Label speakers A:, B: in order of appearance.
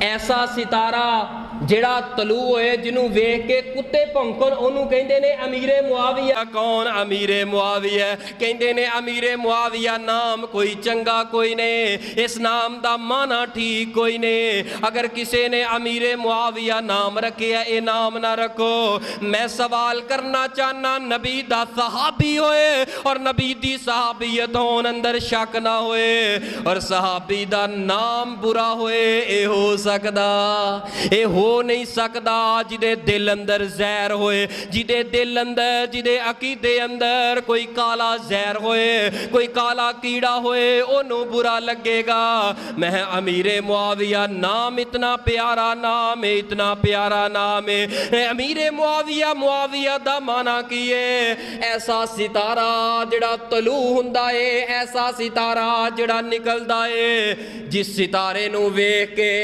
A: ایسا ستارہ جڑا طلوع ہوئے جنوں ویکھ کے کتے بھونکن انہوں کہندے نے امیر معاویہ۔ کون امیر معاویہ؟ کہندے نے امیر معاویہ نام کوئی چنگا کوئی نہیں، اس نام دا معنی ٹھیک کوئی نہیں۔ اگر کسی نے امیر معاویہ نام رکھے اے نام نہ رکھو۔ میں سوال کرنا چاہنا، نبی دا صحابی ہوئے اور نبی دی صحابیت ہون اندر شک نہ ہوئے اور صحابی دا نام برا ہوئے، اے ہو سکدا؟ اے ہو نہیں سکدا جدے دل اندر زہر ہوئے، جدے دل اندر جدے عقیدے اندر کوئی کالا زہر ہوئے، کوئی کالا کیڑا ہوئے، انہوں برا لگے گا۔ میں امیر معاویہ نام اتنا پیارا نام ہے، اتنا پیارا نام ہے۔ امیر معاویہ، معاویہ دا معنی کیے ایسا ستارہ جڑا طلوع ہوندا ہے، ایسا ستارہ جڑا نکلدا ہے جس ستارے نو ویکھ کے